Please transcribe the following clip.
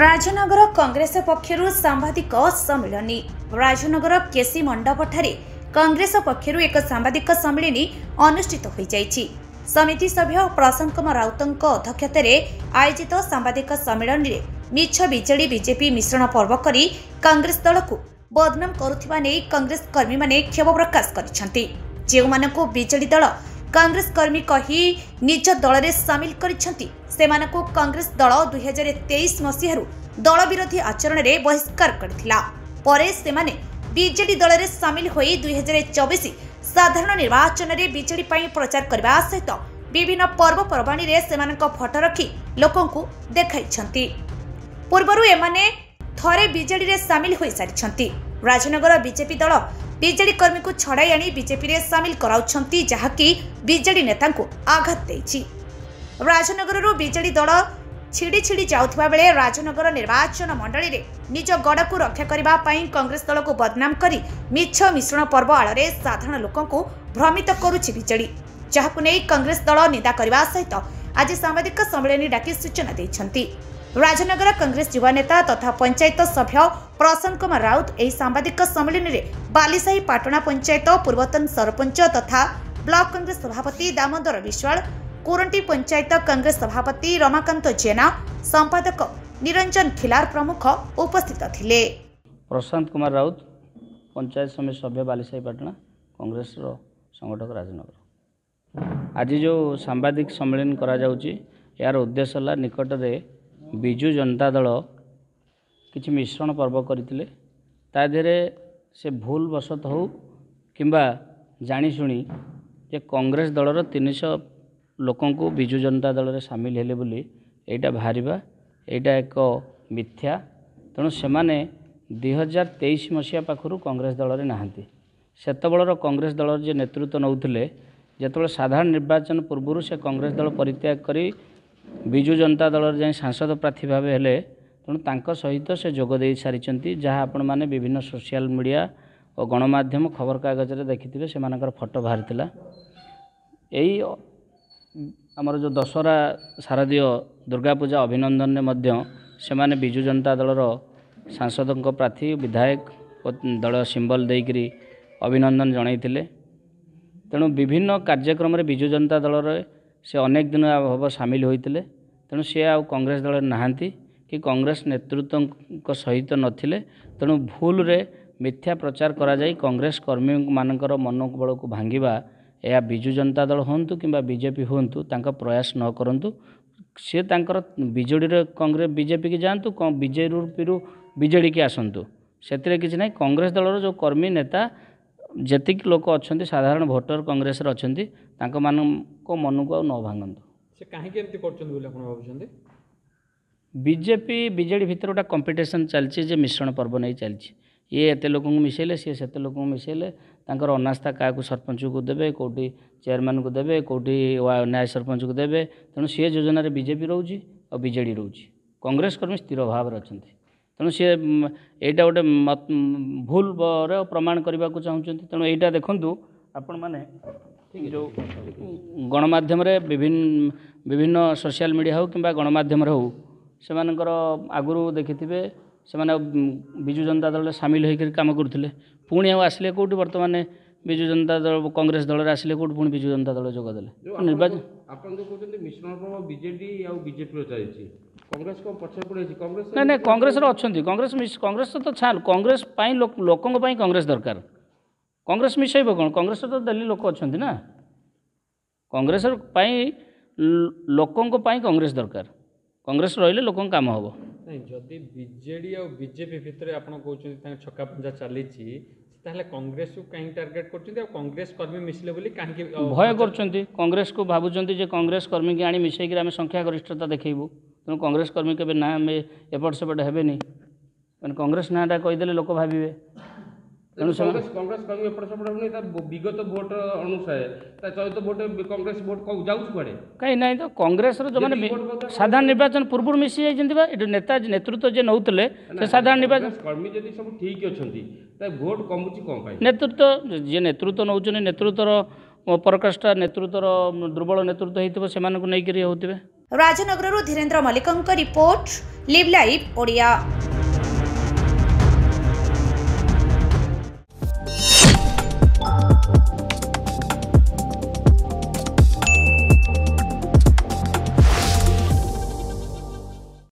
राजनगर कांग्रेस पक्षरु सांबादिक सम्मेलनी। राजनगर केसी मंडपठारे कांग्रेस पक्षरु एक सांबादिक सम्मेलनी अनुष्ठित होई जाइछि। समिति सभ्य प्रशांत कुमार राउतଙ୍କ अध्यक्षतारे आयोजित सांबादिक सम्मेलन रे मिछ बिजेडी बीजेपी मिश्रण पर्व करी कांग्रेस दल को बदनाम करुथिबा नै कांग्रेस कर्मी माने क्षोभ प्रकाश करिसंती। जेउ मानको बीजेडी दल कांग्रेस कर्मी कही निज दल में सामिल करिसंती सेमानकु कांग्रेस दल 2023 मसीह दल विरोधी आचरण में बहिष्कार करथिला। परे सेमाने बीजेडी दल में सामिल होई 2024 साधारण निर्वाचन में बीजेडी पई प्रचार करबा सहित विभिन्न पर्वपर्वाणी रे सेमानक फोटो रखी लोकंकु देखाइछंती। पूर्वरु एमाने थरे बीजेडी रे सामिल होई सारिछंती। राजनगर बीजेपी दल बीजेडी कर्मी को छड़ाई आनी बीजेपी रे सामिल कराउछंती, जहाकी बीजेडी नेता को आघात देछि। राजनगर बीजेडी दल छिड़ी छिड़ी जाउथबा बेले राजनगर निर्वाचन मंडली रे निज गड़ को रक्षा करबा पई कांग्रेस दल को बदनाम करी मिछ मिश्रण पर्व आड़े साधारण लोकं को भ्रमित करुछि बीजेडी, जहाकु नै कांग्रेस दल निंदा करबा सहित आज सांबादिक सम्मेलन डाकी सूचना दैछंती। राजनगर कांग्रेस युवा नेता तथा पंचायत सभ्य प्रशांत कुमार राउत एही सांबादिक सम्मेलन रे बालीसाही पाटणा पंचायत पूर्वतन सरपंच तथा ब्लॉक कांग्रेस सभापति दामोदर विश्वाल, कोरंटी पंचायत कांग्रेस सभापति रमाकांत जेना, संपादक निरंजन खिलार प्रमुख उपस्थित थिले। प्रशांत कुमार राउत पंचायत समिति सभ्य बालीसाही पाटणा कांग्रेस संगठक राजनगर। आज जो सांबादिक सम्मेलन करा जाउची यार उद्देश्य है निकट रे बिजु जनता दल किछि मिश्रण पर्व करथिले, ता देहरे से भूल वशत हो किंबा जानी शुणी जे कांग्रेस दलर 300 लोकों को बिजु जनता दल रे सामिल हेले बोली एटा भारिबा एटा एक मिथ्या। तेणु सेमाने 2023 मसीहा पाखरु कांग्रेस दल रे नाहंती। सेतबळर कांग्रेस दल जे नेतृत्व नौथिले जेतबळे साधारण निर्वाचन पूर्व से कांग्रेस दल परित्याग करी बिजु जनता दल जाए सांसद प्रार्थी भाव हेले, तेणु तांको सहित से जोग दे सारिचंती। जहाँ आपण माने विभिन्न सोशल मीडिया और गणमाध्यम खबर कागज रे देखिथिबे सेमानकर फोटो बाहरिथिला। एई हमर जो दशहरा शारदीय दुर्गा पूजा अभिनंदन ने मध्य सेमाने बिजु जनता दलर सांसदों प्रार्थी विधायक दल सिंबल देकरी अभिनंदन जनइथिले। तेणु विभिन्न कार्यक्रम रे बिजु जनता दल से अनेक दिन हम सामिल होते। तेणु सी आ कांग्रेस दल नहांती कि कांग्रेस नेतृत्व सहित नथिले। तेणु भूल रे मिथ्या प्रचार करा जाई कांग्रेस कर्मी मानकर मनोबल को भांगिबा या बिजु जनता दल होंतु किंबा बीजेपी होंतु तांका प्रयास न करंतु। से तांकर बीजेडी रे कांग्रेस बीजेपी की जानतु बीजेपी रु बीजेडी की आसंतु, सेतिरे किछि नै। कांग्रेस दलर जो कर्मी नेता जेतिक लोक अछंती साधारण भोटर कांग्रेस रे अछंती तांको मानको मन को न भांगंतु। से काहे के एमती करछन बोले आपण भाबुछंती? बीजेपी बीजेडी भितर गोटा कंपिटिशन चलछि जे मिश्रण पर्व नहीं चलछि। ये एते लोक मिसेले सी सेते लोक मिसेले तांकर अनास्था क्या सरपंच को देवे, कौटी चेयरमैन को देवे, कौटी न्याय सरपंच को देवे। तेणु सी योजन बीजेपी रोची और बीजेडी रोची। कांग्रेस कर्मी स्थिर भाव अच्छा। तेणु सी एटा गोटे भूल प्रमाण करने को चाहते। तेणु यहाँ देखूँ आपण मैंने जो गणमाध्यम विभिन्न सोशल मीडिया हो कि गणमाध्यम हो से आगुरी देखिथे से बिजु जनता दल सामिल होकर काम करुले। पुणी आसिले कौटी बर्तमान बिजु जनता दल कांग्रेस दल आसिले कौटी पुणी बिजु जनता दल जोगदेले निर्वाचन ना कांग्रेस कांग्रेस तो छाल कांग्रेस लोकों कांग्रेस दरकार। कांग्रेस मिसेब कौन? कांग्रेस तो दिल्ली लोक अच्छा ना। कांग्रेस लोकों कांग्रेस दरकार। कांग्रेस रहिले लोकों काम हम नहीं। जदि बीजेडी और बीजेपी भितर आप कहते छक्का पंजा चली कांग्रेस को कहीं टार्गेट कर कांग्रेस कर्मी मिसले बोली कहीं भय कर कांग्रेस को भावुंट कांग्रेस कर्मी की आनी मिसेक आम संख्या गरिष्ठता देखू। तेणु कांग्रेस कर्मी के ना एपट सेपट हेनी कांग्रेस नाटा कहीदे लोक भावे। तेणु कांग्रेस कर्मी एपट सेपट विगत भोट अनुसार चलित भोट कांग्रेस भोट जाऊँ कहीं ना तो कांग्रेस जो मैंने साधारण निर्वाचन पूर्व मिसी जाइए नेता नेतृत्व जे नौले से साधारण निर्वाचन कर्मी जब सब ठीक अच्छा भोट कमुची कौन नेतृत्व जे नेतृत्व नौ नेतृत्वर पराकाष्ठा नेतृत्वर दुर्बल नेतृत्व होते से नहीं होते। Rajnagar Dhirendra Mallik report live live Odia.